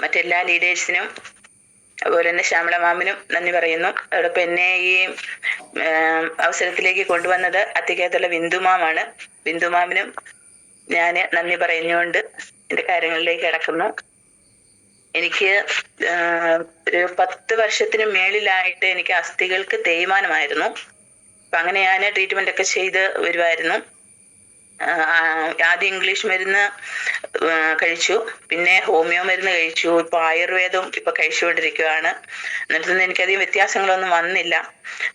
മറ്റെല്ലാ ലീഡേഴ്സിനും അതുപോലെ തന്നെ ശ്യാമള മാമിനും നന്ദി പറയുന്നു. അതോടൊപ്പം എന്നെ ഈ അവസരത്തിലേക്ക് കൊണ്ടുവന്നത് അത്തിക്കകത്തുള്ള ബിന്ദുമാമാണ്. ബിന്ദുമാമിനും ഞാൻ നന്ദി പറഞ്ഞുകൊണ്ട് എന്റെ കാര്യങ്ങളിലേക്ക് കിടക്കുന്നു. എനിക്ക് ഒരു 10 വർഷത്തിന് മേളിലായിട്ട് എനിക്ക് അസ്ഥികൾക്ക് തേയ്മാനമായിരുന്നു. അപ്പൊ അങ്ങനെ ഞാൻ ട്രീറ്റ്മെന്റ് ഒക്കെ ചെയ്ത് വരുമായിരുന്നു. ആദ്യം ഇംഗ്ലീഷ് മരുന്ന് കഴിച്ചു, പിന്നെ ഹോമിയോ മരുന്ന് കഴിച്ചു, ഇപ്പൊ ആയുർവേദവും ഇപ്പൊ കഴിച്ചുകൊണ്ടിരിക്കുകയാണ്. എന്നിട്ടൊന്നും എനിക്കധികം വ്യത്യാസങ്ങളൊന്നും വന്നില്ല.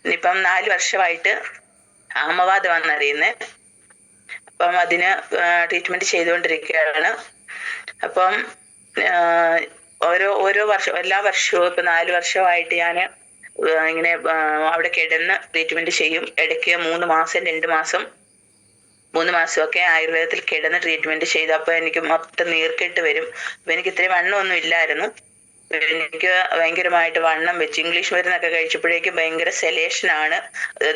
ഇനിയിപ്പം 4 വർഷമായിട്ട് ആമവാദം വന്നറിയുന്നത്. അപ്പം അതിന് ട്രീറ്റ്മെന്റ് ചെയ്തുകൊണ്ടിരിക്കുകയാണ്. അപ്പം ഓരോ വർഷം എല്ലാ വർഷവും ഇപ്പൊ 4 വർഷമായിട്ട് ഞാൻ ഇങ്ങനെ അവിടെ കിടന്ന് ട്രീറ്റ്മെന്റ് ചെയ്യും. ഇടയ്ക്ക് 3 മാസം 2 മാസം 3 മാസമൊക്കെ ആയുർവേദത്തിൽ കിടന്ന് ട്രീറ്റ്മെന്റ് ചെയ്തു. അപ്പൊ എനിക്ക് മൊത്തം നീർക്കെട്ട് വരും. അപ്പൊ എനിക്ക് ഇത്രയും വണ്ണമൊന്നും ഇല്ലായിരുന്നു. എനിക്ക് ഭയങ്കരമായിട്ട് വണ്ണം വെച്ച്. ഇംഗ്ലീഷ് മരുന്നൊക്കെ കഴിച്ചപ്പോഴേക്കും ഭയങ്കര സെലേഷനാണ്.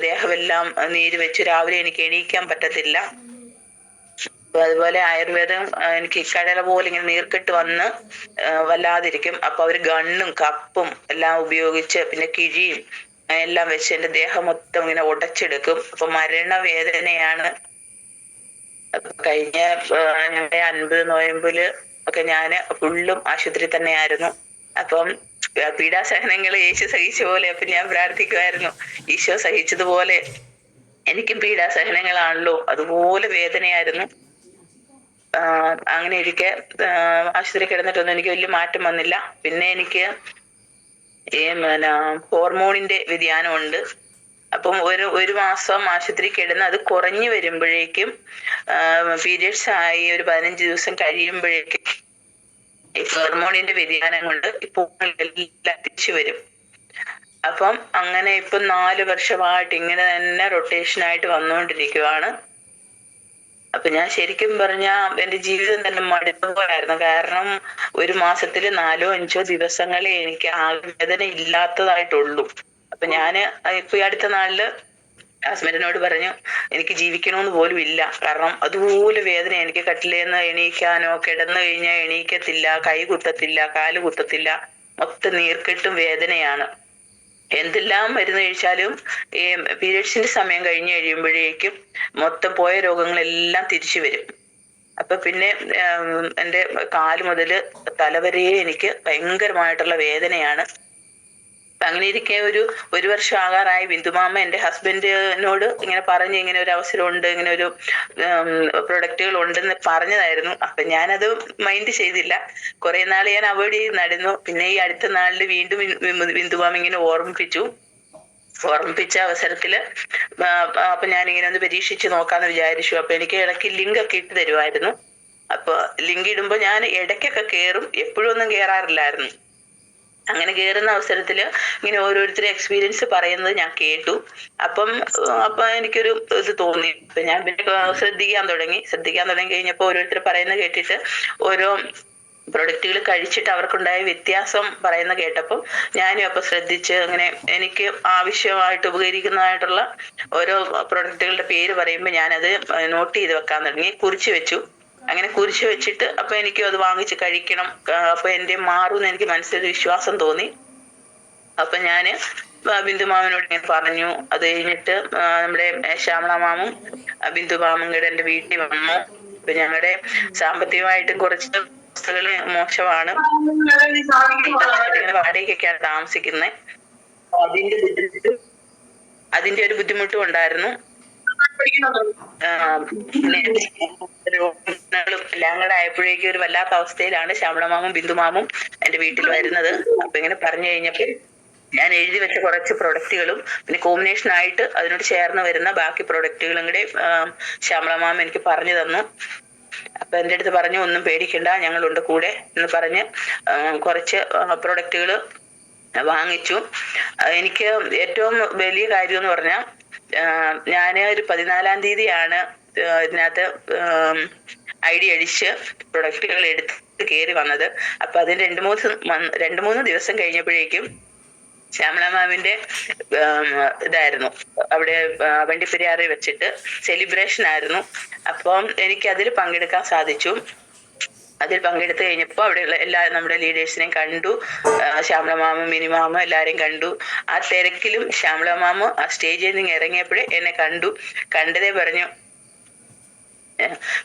ദേഹമെല്ലാം നീര് വെച്ച് രാവിലെ എനിക്ക് എണീക്കാൻ പറ്റത്തില്ല. അതുപോലെ ആയുർവേദം എനിക്ക് ഇക്കടല പോലെ ഇങ്ങനെ നീർക്കെട്ട് വന്ന് വല്ലാതിരിക്കും. അപ്പൊ അവര് ഗണ്ണും കപ്പും എല്ലാം ഉപയോഗിച്ച് പിന്നെ കിഴിയും എല്ലാം വെച്ച് എന്റെ ദേഹം മൊത്തം ഇങ്ങനെ ഉടച്ചെടുക്കും. അപ്പൊ മരണവേദനയാണ്. കഴിഞ്ഞ ഞങ്ങളുടെ 50 നോയമ്പില് ഒക്കെ ഞാന് ഫുള്ളും ആശുപത്രി തന്നെയായിരുന്നു. അപ്പം പീഡാസഹനങ്ങൾ യേശു സഹിച്ച പോലെ അപ്പൊ ഞാൻ പ്രാർത്ഥിക്കുമായിരുന്നു, ഈശോ സഹിച്ചതുപോലെ എനിക്കും പീഡാസഹനങ്ങളാണല്ലോ, അതുപോലെ വേദനയായിരുന്നു. അങ്ങനെ ഇരിക്കെ ആശുപത്രി കിടന്നിട്ടൊന്നും എനിക്ക് വലിയ മാറ്റം വന്നില്ല. പിന്നെ എനിക്ക് ഈ ഹോർമോണിന്റെ വ്യതിയാനമുണ്ട്. അപ്പം ഒരു മാസം ആശുപത്രി കിടന്ന് അത് കുറഞ്ഞു വരുമ്പോഴേക്കും പീരിയഡ്സ് ആയി ഒരു 15 ദിവസം കഴിയുമ്പോഴേക്കും ഈ ഹോർമോണിന്റെ വ്യതിയാനം കൊണ്ട് ഇപ്പോൾ എല്ലാം തിരിച്ചു വരും. അപ്പം അങ്ങനെ ഇപ്പം 4 വർഷമായിട്ട് ഇങ്ങനെ തന്നെ റൊട്ടേഷനായിട്ട് വന്നുകൊണ്ടിരിക്കുവാണ്. അപ്പൊ ഞാൻ ശരിക്കും പറഞ്ഞ എന്റെ ജീവിതം തന്നെ മടുത്തുപോയായിരുന്നു. കാരണം ഒരു മാസത്തില് 4-5 ദിവസങ്ങളെ എനിക്ക് വേദന ഇല്ലാത്തതായിട്ടുള്ളൂ. അപ്പൊ ഞാന് ഇപ്പൊ ഈ അടുത്ത നാളില് ഹസ്ബൻഡിനോട് പറഞ്ഞു, എനിക്ക് ജീവിക്കണമെന്ന് പോലും ഇല്ല. കാരണം അതുപോലെ വേദന. എനിക്ക് കട്ടിലേന്ന് എണീക്കാനോ, കിടന്നു കഴിഞ്ഞാൽ എണീക്കത്തില്ല, കൈ കുത്തത്തില്ല, കാല് കുത്തത്തില്ല, മൊത്തം നീർക്കെട്ടും വേദനയാണ്. എന്തെല്ലാം മരുന്ന് കഴിച്ചാലും ഈ പീരിയഡ്സിന്റെ സമയം കഴിഞ്ഞ് കഴിയുമ്പോഴേക്കും മൊത്തം പോയ രോഗങ്ങളെല്ലാം തിരിച്ചു വരും. അപ്പൊ പിന്നെ എന്റെ കാല് മുതല് തലവരെ എനിക്ക് ഭയങ്കരമായിട്ടുള്ള വേദനയാണ്. അങ്ങനെ ഇരിക്കെ ഒരു വർഷം ആകാറായി ബിന്ദുമാമ എന്റെ ഹസ്ബൻഡിനോട് ഇങ്ങനെ പറഞ്ഞ് ഇങ്ങനെ ഒരു അവസരമുണ്ട്, ഇങ്ങനെ ഒരു പ്രൊഡക്റ്റുകൾ ഉണ്ടെന്ന് പറഞ്ഞതായിരുന്നു. അപ്പൊ ഞാനത് മൈൻഡ് ചെയ്തില്ല. കുറെ നാൾ ഞാൻ അവോയ്ഡ് ചെയ്ത് നടന്നു. പിന്നെ ഈ അടുത്ത നാളിൽ വീണ്ടും ബിന്ദുമാമ ഇങ്ങനെ ഓർമ്മിപ്പിച്ച അവസരത്തില് അപ്പൊ ഞാനിങ്ങനെ ഒന്ന് പരീക്ഷിച്ച് നോക്കാന്ന് വിചാരിച്ചു. അപ്പൊ എനിക്ക് ഇടയ്ക്ക് ലിങ്ക് ഒക്കെ ഇട്ട് തരുമായിരുന്നു. അപ്പൊ ലിങ്ക് ഇടുമ്പോ ഞാൻ ഇടയ്ക്കൊക്കെ കേറും, എപ്പോഴും ഒന്നും കേറാറില്ലായിരുന്നു. അങ്ങനെ കേറുന്ന അവസരത്തില് ഇങ്ങനെ ഓരോരുത്തരും എക്സ്പീരിയൻസ് പറയുന്നത് ഞാൻ കേട്ടു. അപ്പൊ എനിക്കൊരു ഇത് തോന്നി. അപ്പൊ ഞാൻ പിന്നെ ശ്രദ്ധിക്കാൻ തുടങ്ങി കഴിഞ്ഞപ്പോ ഓരോരുത്തർ പറയുന്നത് കേട്ടിട്ട് ഓരോ പ്രൊഡക്റ്റുകൾ കഴിച്ചിട്ട് അവർക്കുണ്ടായ വ്യത്യാസം പറയുന്ന കേട്ടപ്പോൾ ഞാനും അപ്പൊ ശ്രദ്ധിച്ച് അങ്ങനെ എനിക്ക് ആവശ്യമായിട്ട് ഉപകരിക്കുന്നതായിട്ടുള്ള ഓരോ പ്രൊഡക്റ്റുകളുടെ പേര് പറയുമ്പോൾ ഞാനത് നോട്ട് ചെയ്ത് വെക്കാൻ തുടങ്ങി, കുറിച്ച് വെച്ചു. അങ്ങനെ കുരിശ് വെച്ചിട്ട് അപ്പൊ എനിക്കും അത് വാങ്ങിച്ച് കഴിക്കണം, അപ്പൊ എന്റെ മാറുമെന്ന് എനിക്ക് മനസ്സിലൊരു വിശ്വാസം തോന്നി. അപ്പൊ ഞാന് ബിന്ദുമാമനോട് ഇങ്ങനെ പറഞ്ഞു. അത് കഴിഞ്ഞിട്ട് നമ്മുടെ ശ്യാമള മാമും ബിന്ദുമാമും കൂടെ എന്റെ വീട്ടിൽ വന്നു. ഇപ്പൊ ഞങ്ങളുടെ സാമ്പത്തികമായിട്ടും കുറച്ച് അവസ്ഥകള് മോശമാണ്. വാടകയ്ക്കൊക്കെയാണ് താമസിക്കുന്നത്. അതിന്റെ ഒരു ബുദ്ധിമുട്ടും ഉണ്ടായിരുന്നു. എല്ലാം കൂടെ ആയപ്പോഴേക്കും ഒരു വല്ലാത്ത അവസ്ഥയിലാണ് ശ്യാമളമാമും ബിന്ദുമാമും എന്റെ വീട്ടിൽ വരുന്നത്. അപ്പൊ ഇങ്ങനെ പറഞ്ഞു കഴിഞ്ഞപ്പോൾ ഞാൻ എഴുതി വെച്ച കുറച്ച് പ്രൊഡക്റ്റുകളും പിന്നെ കോമ്പിനേഷൻ ആയിട്ട് അതിനോട് ചേർന്ന് വരുന്ന ബാക്കി പ്രൊഡക്റ്റുകളും കൂടെ ശ്യാമളമാമ എനിക്ക് പറഞ്ഞു തന്നു. അപ്പൊ എന്റെ അടുത്ത് പറഞ്ഞു, ഒന്നും പേടിക്കണ്ട, ഞങ്ങളുണ്ട് കൂടെ എന്ന് പറഞ്ഞ് കുറച്ച് പ്രൊഡക്റ്റുകൾ വാങ്ങിച്ചു. എനിക്ക് ഏറ്റവും വലിയ കാര്യം എന്ന് പറഞ്ഞാൽ ഞാന് ഒരു 14-ാം തീയതിയാണ് ഇതിനകത്ത് ID അടിച്ച് പ്രൊഡക്റ്റുകൾ എടുത്ത് കയറി വന്നത്. അപ്പൊ അതിന് 2-3 ദിവസം കഴിഞ്ഞപ്പോഴേക്കും ശ്യാമള മാമിന്റെ ഇതായിരുന്നു, അവിടെ വണ്ടിപ്പെരിയാറിൽ വെച്ചിട്ട് സെലിബ്രേഷൻ ആയിരുന്നു. അപ്പം എനിക്ക് അതിൽ പങ്കെടുക്കാൻ സാധിച്ചു. അതിൽ പങ്കെടുത്തു കഴിഞ്ഞപ്പോൾ അവിടെയുള്ള എല്ലാ നമ്മുടെ ലീഡേഴ്സിനെയും കണ്ടു. ശ്യാമള മാമ, മിനി മാമ എല്ലാരെയും കണ്ടു. ആ തിരക്കിലും ശ്യാമള മാമ ആ സ്റ്റേജിൽ നിന്ന് ഇറങ്ങിയപ്പോഴേ എന്നെ കണ്ടതേ പറഞ്ഞു,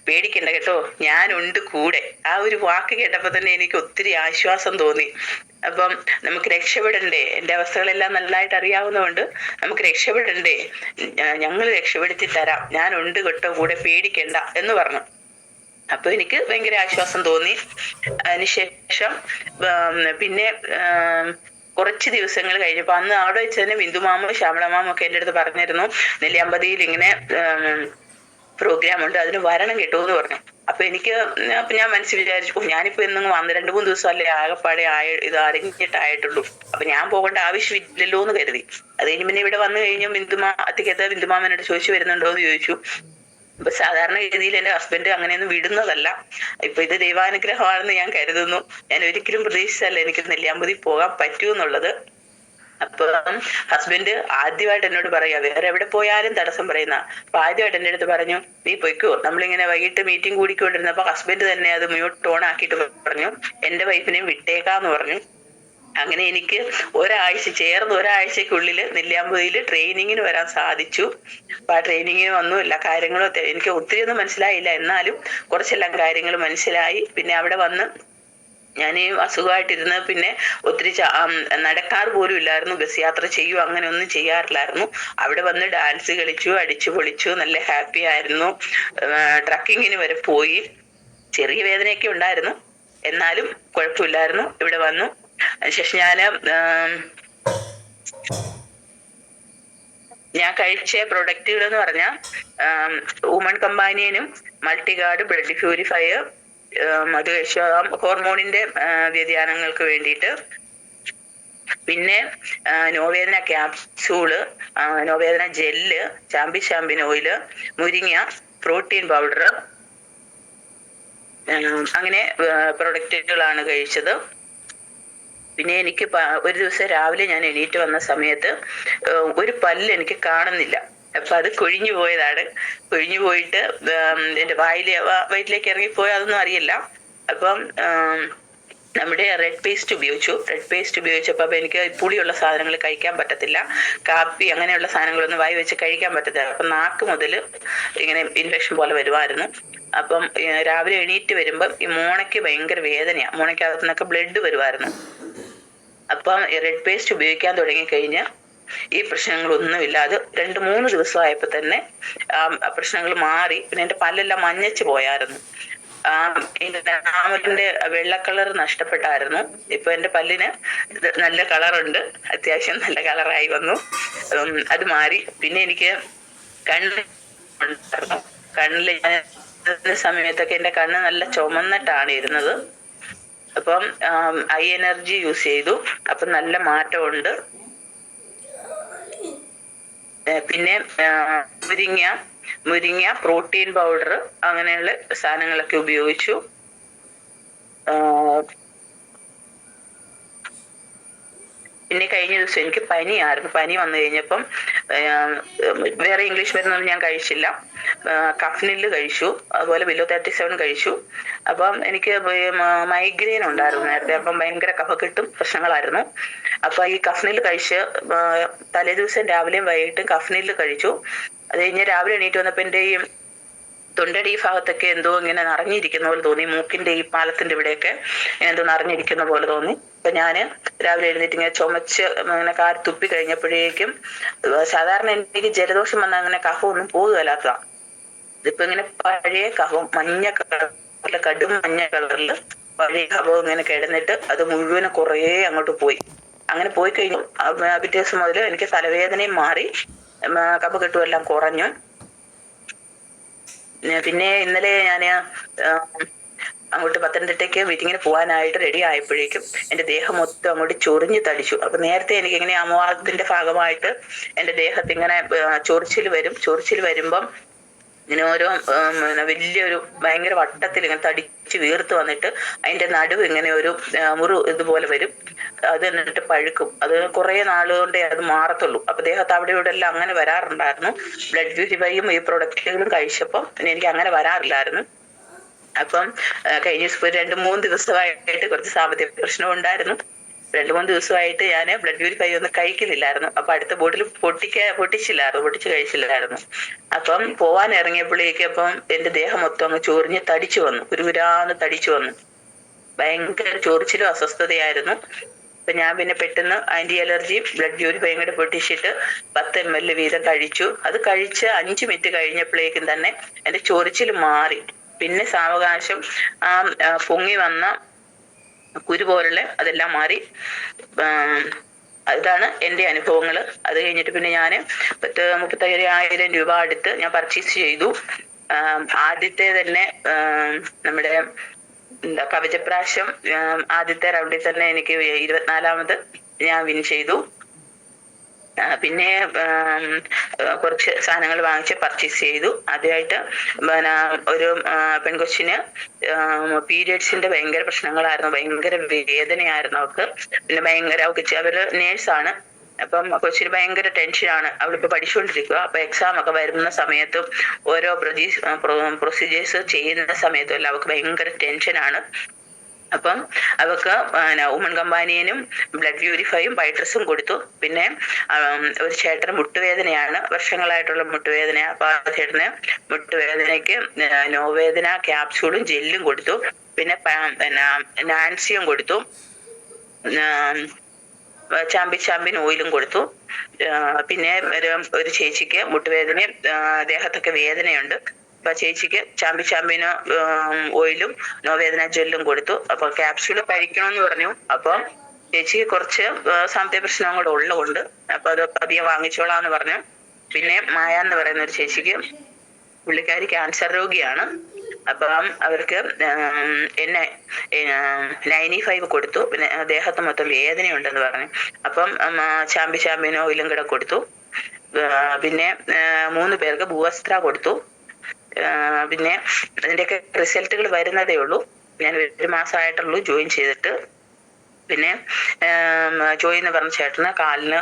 പേടിക്കണ്ട കേട്ടോ, ഞാനുണ്ട് കൂടെ. ആ ഒരു വാക്ക് കേട്ടപ്പോ തന്നെ എനിക്ക് ഒത്തിരി ആശ്വാസം തോന്നി. അപ്പം നമുക്ക് രക്ഷപ്പെടണ്ടേ, എന്റെ അവസ്ഥകളെല്ലാം നല്ലതായിട്ട് അറിയാവുന്നതുകൊണ്ട് നമുക്ക് രക്ഷപ്പെടണ്ടേ, ഞങ്ങൾ രക്ഷപ്പെടുത്തി തരാം, ഞാനുണ്ട് കേട്ടോ കൂടെ, പേടിക്കണ്ട എന്ന് പറഞ്ഞു. അപ്പൊ എനിക്ക് ഭയങ്കര ആശ്വാസം തോന്നി. അതിനുശേഷം പിന്നെ കുറച്ച് ദിവസങ്ങൾ കഴിഞ്ഞപ്പോ അന്ന് അവിടെ വെച്ച് തന്നെ ബിന്ദുമാമ, ശ്യാമളമാമ ഒക്കെ എന്റെ അടുത്ത് പറഞ്ഞിരുന്നു, നെല്ലിയാമ്പതിയിൽ ഇങ്ങനെ പ്രോഗ്രാം ഉണ്ട്, അതിന് വരണം കേട്ടോ എന്ന് പറഞ്ഞു. അപ്പൊ ഞാൻ മനസ്സിൽ വിചാരിച്ചു, ഞാനിപ്പോ എന്നും വന്ന് 2-3 ദിവസം അല്ലേ ആകെപ്പാടെ ഇത് അറിഞ്ഞിട്ടായിട്ടുള്ളൂ, അപ്പൊ ഞാൻ പോകേണ്ട ആവശ്യമില്ലല്ലോ എന്ന് കരുതി. അത് കഴിഞ്ഞ് പിന്നെ ഇവിടെ വന്നു കഴിഞ്ഞു അത്തിക്കത്തെ ബിന്ദുമാമനോട് ചോദിച്ചു വരുന്നുണ്ടോ എന്ന് ചോദിച്ചു. ഇപ്പൊ സാധാരണ രീതിയിൽ എന്റെ ഹസ്ബൻഡ് അങ്ങനെയൊന്നും വിടുന്നതല്ല. ഇപ്പൊ ഇത് ദൈവാനുഗ്രഹമാണെന്ന് ഞാൻ കരുതുന്നു. ഞാൻ ഒരിക്കലും പ്രതീക്ഷിച്ചല്ല എനിക്ക് നെല്ലിയാമ്പതി പോകാൻ പറ്റൂന്നുള്ളത്. അപ്പൊ ഹസ്ബൻഡ് ആദ്യമായിട്ട് എന്നോട് പറയാ, വേറെ എവിടെ പോയാലും തടസ്സം പറയുന്ന. അപ്പൊ ആദ്യമായിട്ട് എന്റെ അടുത്ത് പറഞ്ഞു, നീ പൊയ്ക്കോ. നമ്മളിങ്ങനെ വൈകിട്ട് മീറ്റിംഗ് കൂടിക്കൊണ്ടിരുന്നപ്പോ ഹസ്ബൻഡ് തന്നെ അത് മ്യൂട്ട് ഓൺ ആക്കിയിട്ട് പറഞ്ഞു, എന്റെ വൈഫിനെയും വിട്ടേക്കാന്ന് പറഞ്ഞു. അങ്ങനെ എനിക്ക് ഒരാഴ്ചക്കുള്ളിൽ നെല്ലിയാമ്പതിയിൽ ട്രെയിനിങ്ങിന് വരാൻ സാധിച്ചു. അപ്പൊ ആ ട്രെയിനിങ്ങിന് വന്നു. എല്ലാ കാര്യങ്ങളും എനിക്ക് ഒത്തിരി ഒന്നും മനസ്സിലായില്ല, എന്നാലും കുറച്ചെല്ലാം കാര്യങ്ങൾ മനസ്സിലായി. പിന്നെ അവിടെ വന്ന് ഞാൻ ഈ അസുഖമായിട്ടിരുന്ന് പിന്നെ ഒത്തിരി നടക്കാറ് പോലും ഇല്ലായിരുന്നു, ബസ് യാത്ര ചെയ്യൂ അങ്ങനെ ഒന്നും ചെയ്യാറില്ലായിരുന്നു. അവിടെ വന്ന് ഡാൻസ് കളിച്ചു, അടിച്ചു പൊളിച്ചു, നല്ല ഹാപ്പി ആയിരുന്നു. ട്രക്കിങ്ങിന് വരെ പോയി. ചെറിയ വേദനയൊക്കെ ഉണ്ടായിരുന്നു, എന്നാലും കുഴപ്പമില്ലായിരുന്നു. ഇവിടെ വന്നു അതിനുശേഷം ഞാൻ കഴിച്ച പ്രൊഡക്റ്റുകൾ എന്ന് പറഞ്ഞാൽ വുമൺ കമ്പാനിയനും മൾട്ടിഗാർഡ് ബ്ലഡ് പ്യൂരിഫയർ അത് കഴിച്ച ഹോർമോണിന്റെ വ്യതിയാനങ്ങൾക്ക് വേണ്ടിയിട്ട്. പിന്നെ നോവേദന ക്യാപ്സൂള്, നോവേദന ജെല്ല്, ചാമ്പിൻ ഓയില്, മുരിങ്ങ, പ്രോട്ടീൻ പൗഡർ, അങ്ങനെ പ്രൊഡക്റ്റുകളാണ് കഴിച്ചത്. പിന്നെ എനിക്ക് ഒരു ദിവസം രാവിലെ ഞാൻ എണീറ്റ് വന്ന സമയത്ത് ഒരു പല്ല് എനിക്ക് കാണുന്നില്ല. അപ്പൊ അത് കൊഴിഞ്ഞു പോയതാണ്. കൊഴിഞ്ഞു പോയിട്ട് എന്റെ വയറ്റിലേക്ക് ഇറങ്ങിപ്പോയി, അതൊന്നും അറിയില്ല. അപ്പം നമ്മുടെ റെഡ് പേസ്റ്റ് ഉപയോഗിച്ചപ്പോൾ അപ്പൊ എനിക്ക് പുളിയുള്ള സാധനങ്ങൾ കഴിക്കാൻ പറ്റത്തില്ല, കാപ്പി അങ്ങനെയുള്ള സാധനങ്ങളൊന്നും വായി വെച്ച് കഴിക്കാൻ പറ്റത്തില്ല. അപ്പൊ നാക്ക് മുതൽ ഇങ്ങനെ ഇൻഫെക്ഷൻ പോലെ വരുമായിരുന്നു. അപ്പം രാവിലെ എണീറ്റ് വരുമ്പം ഈ മോണയ്ക്ക് ഭയങ്കര വേദനയാ, മോണയ്ക്കകത്തു നിന്നൊക്കെ ബ്ലഡ് വരുമായിരുന്നു. അപ്പം റെഡ് പേസ്റ്റ് ഉപയോഗിക്കാൻ തുടങ്ങിക്കഴിഞ്ഞ് ഈ പ്രശ്നങ്ങളൊന്നുമില്ല. അത് 2-3 ദിവസമായപ്പോ തന്നെ പ്രശ്നങ്ങൾ മാറി. പിന്നെ എന്റെ പല്ലെല്ലാം മഞ്ഞച്ച് പോയായിരുന്നു. നാമലിന്റെ വെള്ള കളർ നഷ്ടപ്പെട്ടായിരുന്നു. ഇപ്പൊ എന്റെ പല്ലിന് നല്ല കളറുണ്ട്, അത്യാവശ്യം നല്ല കളറായി വന്നു. അത് മാറി. പിന്നെ എനിക്ക് കണ്ണില് സമയത്തൊക്കെ എന്റെ കണ്ണ് നല്ല ചുമന്നിട്ടാണ് ഇരുന്നത്. അപ്പം ഐ എനർജി യൂസ് ചെയ്തു, അപ്പൊ നല്ല മാറ്റമുണ്ട്. പിന്നെ മുരിങ്ങ പ്രോട്ടീൻ പൗഡർ അങ്ങനെയുള്ള സാധനങ്ങളൊക്കെ ഉപയോഗിച്ചു. പിന്നെ കഴിഞ്ഞ ദിവസം എനിക്ക് പനിയായിരുന്നു. പനി വന്നു കഴിഞ്ഞപ്പം വേറെ ഇംഗ്ലീഷ് മരുന്നൊന്നും ഞാൻ കഴിച്ചില്ല. കഫ്നില് കഴിച്ചു, അതുപോലെ ബിലോ 37 കഴിച്ചു. അപ്പം എനിക്ക് മൈഗ്രെയിൻ ഉണ്ടായിരുന്നു നേരത്തെ. അപ്പം ഭയങ്കര കഫക്കെട്ടും പ്രശ്നങ്ങളായിരുന്നു. അപ്പൊ ഈ കഫ്നില് കഴിച്ച് തലേ ദിവസം രാവിലെയും വൈകിട്ടും കഫ്നില് കഴിച്ചു. അത് കഴിഞ്ഞ് രാവിലെ എണീറ്റ് വന്നപ്പോ എന്റെ ഈ തൊണ്ടയുടെ ഈ ഭാഗത്തൊക്കെ എന്തോ ഇങ്ങനെ നിറഞ്ഞിരിക്കുന്ന പോലെ തോന്നി. മൂക്കിന്റെ ഈ പാലത്തിന്റെ ഇവിടെയൊക്കെ എന്തോ നിറഞ്ഞിരിക്കുന്ന പോലെ തോന്നി. അപ്പൊ ഞാന് രാവിലെ എഴുന്നേറ്റ് ഇങ്ങനെ ചുമച്ച് ഇങ്ങനെ തുപ്പി കഴിഞ്ഞപ്പോഴേക്കും, സാധാരണ എനിക്ക് ജലദോഷം വന്നാൽ അങ്ങനെ കഫമൊന്നും പോകുകയല്ലാത്ത, ഇതിപ്പോ ഇങ്ങനെ പഴയ കഫം മഞ്ഞ കളറില്, കടും മഞ്ഞ കളറില് പഴയ കഫം ഇങ്ങനെ കിടന്നിട്ട് അത് മുഴുവനും കുറേ അങ്ങോട്ട് പോയി. അങ്ങനെ പോയി കഴിഞ്ഞു. പിറ്റേ ദിവസം മുതൽ എനിക്ക് തലവേദനയും മാറി, കഫക്കെട്ടും എല്ലാം കുറഞ്ഞു. പിന്നെ ഇന്നലെ ഞാൻ അങ്ങോട്ട് പത്തനംതിട്ടയ്ക്ക് മീറ്റിങ്ങിന് പോകാനായിട്ട് റെഡി ആയപ്പോഴേക്കും എന്റെ ദേഹം മൊത്തം അങ്ങോട്ട് ചൊറിഞ്ഞ് തടിച്ചു. അപ്പൊ നേരത്തെ എനിക്ക് ഇങ്ങനെ അമവാദത്തിന്റെ ഭാഗമായിട്ട് എന്റെ ദേഹത്ത് ഇങ്ങനെ ചൊറിച്ചിൽ വരുമ്പം ഇങ്ങനെ ഓരോ വലിയൊരു ഭയങ്കര വട്ടത്തിൽ ഇങ്ങനെ തടിച്ച് വീർത്ത് വന്നിട്ട് അതിന്റെ നടുവ് ഇങ്ങനെ ഒരു ഇതുപോലെ വരും. അത് എന്നിട്ട് പഴുക്കും. അത് കുറെ നാളുകൊണ്ടേ അത് മാറത്തുള്ളൂ. അപ്പൊ ദേഹത്ത് അവിടെ ഇവിടെ എല്ലാം അങ്ങനെ വരാറുണ്ടായിരുന്നു. ബ്ലഡ് പ്യൂരിഫൈയും ഈ പ്രൊഡക്റ്റുകളും കഴിച്ചപ്പോൾ പിന്നെ എനിക്ക് അങ്ങനെ വരാറില്ലായിരുന്നു. അപ്പം കഴിഞ്ഞ 2-3 ദിവസമായിട്ട് കുറച്ച് സാമ്പത്തിക പ്രശ്നം ഉണ്ടായിരുന്നു. 2-3 ദിവസമായിട്ട് ഞാൻ ബ്ലഡ് പ്യൂരിഫൈ ഒന്നും കഴിക്കുന്നില്ലായിരുന്നു. അപ്പൊ അടുത്ത ബോട്ടിൽ പൊട്ടിച്ച് കഴിച്ചില്ലായിരുന്നു. അപ്പം പോവാൻ ഇറങ്ങിയപ്പോഴേക്ക് അപ്പം എന്റെ ദേഹം മൊത്തം അങ്ങ് ചൊറിഞ്ഞ് തടിച്ചു വന്നു, കുരുകുരാന്ന് തടിച്ചു വന്നു. ഭയങ്കര ചൊറിച്ചിലും അസ്വസ്ഥതയായിരുന്നു. അപ്പൊ ഞാൻ പിന്നെ പെട്ടെന്ന് ആന്റി അലർജി ബ്ലഡ് പ്യൂരിഫൈയും കൂടെ പൊട്ടിച്ചിട്ട് 10 ml വീതം കഴിച്ചു. അത് കഴിച്ച് 5 മിനിറ്റ് കഴിഞ്ഞപ്പോഴേക്കും തന്നെ എന്റെ ചൊറിച്ചിൽ മാറി. പിന്നെ സാവകാശം പൊങ്ങി വന്ന കുരു പോലുള്ള അതെല്ലാം മാറി. ഇതാണ് എന്റെ അനുഭവങ്ങൾ. അത് കഴിഞ്ഞിട്ട് പിന്നെ ഞാൻ 35,000 രൂപ അടുത്ത് ഞാൻ പർച്ചേസ് ചെയ്തു. ആദ്യത്തെ തന്നെ നമ്മുടെ കവചപ്രാശം ആദ്യത്തെ റൗണ്ടിൽ തന്നെ എനിക്ക് 24ാമത് ഞാൻ വിൻ ചെയ്തു. പിന്നെ കുറച്ച് സാധനങ്ങൾ വാങ്ങിച്ച് പർച്ചേസ് ചെയ്തു. ആദ്യമായിട്ട് ഒരു പെൺകൊച്ചിന് പീരിയഡ്സിന്റെ ഭയങ്കര പ്രശ്നങ്ങളായിരുന്നു, ഭയങ്കര വേദനയായിരുന്നു അവൾക്ക്. പിന്നെ അവര് നേഴ്സാണ്. അപ്പം കൊച്ചിന് ഭയങ്കര ടെൻഷനാണ്. അവളിപ്പോ പഠിച്ചുകൊണ്ടിരിക്കുക. അപ്പൊ എക്സാം ഒക്കെ വരുന്ന സമയത്തും ഓരോ പ്രൊസീജിയേഴ്സ് ചെയ്യുന്ന സമയത്തും എല്ലാം അവൾക്ക് ഭയങ്കര ടെൻഷനാണ്. അപ്പം അവക്ക് ഉമൺ കമ്പാനിയനും ബ്ലഡ് പ്യൂരിഫൈയും വൈറ്റ് കൊടുത്തു. പിന്നെ ഒരു ചേട്ടന് മുട്ടുവേദനയാണ്, വർഷങ്ങളായിട്ടുള്ള മുട്ടുവേദന. അപ്പൊ ആ ചേട്ടന് മുട്ടുവേദനയ്ക്ക് നോവേദന ക്യാപ്സ്യൂളും ജെല്ലും കൊടുത്തു. പിന്നെ നാൻസിയും കൊടുത്തു. ചാമ്പിൻ ഓയിലും കൊടുത്തു. പിന്നെ ഒരു ചേച്ചിക്ക് മുട്ടുവേദനയും ദേഹത്തൊക്കെ വേദനയുണ്ട്. അപ്പൊ ചേച്ചിക്ക് ചാമ്പിന് ഓയിലും നോവേദന ജെല്ലും കൊടുത്തു. അപ്പൊ ക്യാപ്സ്യൂള് കഴിക്കണമെന്ന് പറഞ്ഞു. അപ്പൊ ചേച്ചിക്ക് കുറച്ച് സാമ്പത്തിക പ്രശ്നം കൂടെ ഉള്ളതുകൊണ്ട് അപ്പൊ അത് അധികം വാങ്ങിച്ചോളാന്ന് പറഞ്ഞു. പിന്നെ മായ എന്ന് പറയുന്ന ഒരു ചേച്ചിക്ക്, പുള്ളിക്കാരി ക്യാൻസർ രോഗിയാണ്. അപ്പം അവർക്ക് 95 കൊടുത്തു. പിന്നെ ദേഹത്ത് മൊത്തം വേദനയുണ്ടെന്ന് പറഞ്ഞു. അപ്പം ചാമ്പിന് ഓയിലും കൂടെ കൊടുത്തു. പിന്നെ 3 പേർക്ക് ഭൂവസ്ത്ര കൊടുത്തു. പിന്നെ അതിന്റെയൊക്കെ റിസൾട്ടുകൾ വരുന്നതേ ഉള്ളൂ. ഞാൻ 1 മാസമായിട്ടുള്ളൂ ജോയിൻ ചെയ്തിട്ട്. പിന്നെ ജോയി എന്ന് പറഞ്ഞ ചേട്ടന് കാലിന്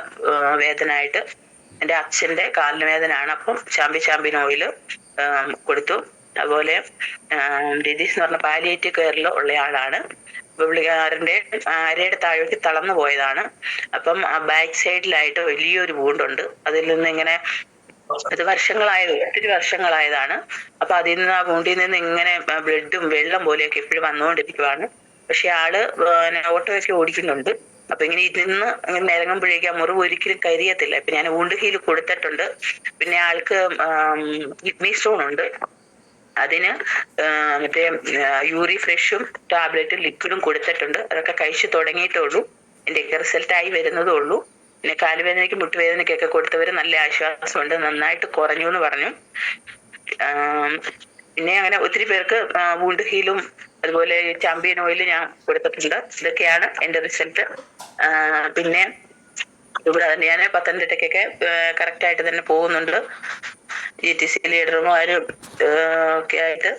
വേദനയായിട്ട്, എൻ്റെ അച്ഛന്റെ കാലിന് വേദനയാണ്. അപ്പം ചാമ്പിൻ ഓയില് കൊടുത്തു. അതുപോലെ രതീഷ് എന്ന് പറഞ്ഞ പാലിയേറ്റീവ് കെയറിൽ ഉള്ള ആളാണ്. പുള്ളിക്കാരന്റെ അരയുടെ താഴേക്ക് തളർന്നു പോയതാണ്. അപ്പം ആ ബാക്ക് സൈഡിലായിട്ട് വലിയൊരു വൂണ്ടുണ്ട്. അതിൽ നിന്ന് ഇങ്ങനെ, അത് ഒത്തിരി വർഷങ്ങളായതാണ്. അപ്പൊ ആ വൂണ്ടിൽ നിന്ന് ഇങ്ങനെ ബ്ലഡും വെള്ളം പോലെയൊക്കെ എപ്പോഴും വന്നുകൊണ്ടിരിക്കുവാണ്. പക്ഷെ ആള് ഓട്ടോയൊക്കെ ഓടിക്കുന്നുണ്ട്. അപ്പൊ ഇങ്ങനെ ഇരുന്ന് ഇങ്ങനെ ഇറങ്ങുമ്പോഴേക്കും ആ മുറിവ് ഒരിക്കലും കരിയത്തില്ല. ഇപ്പൊ ഞാൻ വൂണ്ട് ഹീൽ കൊടുത്തിട്ടുണ്ട്. പിന്നെ ആൾക്ക് കിഡ്നി സ്റ്റോൺ ഉണ്ട്. അതിന് മറ്റേ യൂറി ഫ്രഷും ടാബ്ലറ്റും ലിക്വിഡും കൊടുത്തിട്ടുണ്ട്. അതൊക്കെ കഴിച്ചു തുടങ്ങിയിട്ടേ ഉള്ളൂ. എന്റെയൊക്കെ റിസൾട്ട് ആയി വരുന്നതേ ഉള്ളൂ. പിന്നെ കാലുവേദനയ്ക്ക് മുട്ടുവേദനയ്ക്കൊക്കെ കൊടുത്തവര് നല്ല ആശ്വാസമുണ്ട്, നന്നായിട്ട് കുറഞ്ഞു എന്ന് പറഞ്ഞു. പിന്നെ അങ്ങനെ ഒത്തിരി പേർക്ക് വൂണ്ട് ഹീലും അതുപോലെ ചാമ്പിയൻ ഓയിൽ ഞാൻ കൊടുത്തിട്ടുണ്ട്. ഇതൊക്കെയാണ് എന്റെ റിസൾട്ട്. പിന്നെ ഇവിടെ ഞാൻ പത്തനംതിട്ടയ്ക്കൊക്കെ കറക്റ്റ് ആയിട്ട് തന്നെ പോകുന്നുണ്ട്. GTC ലീഡർമാരും ഒക്കെ ആയിട്ട്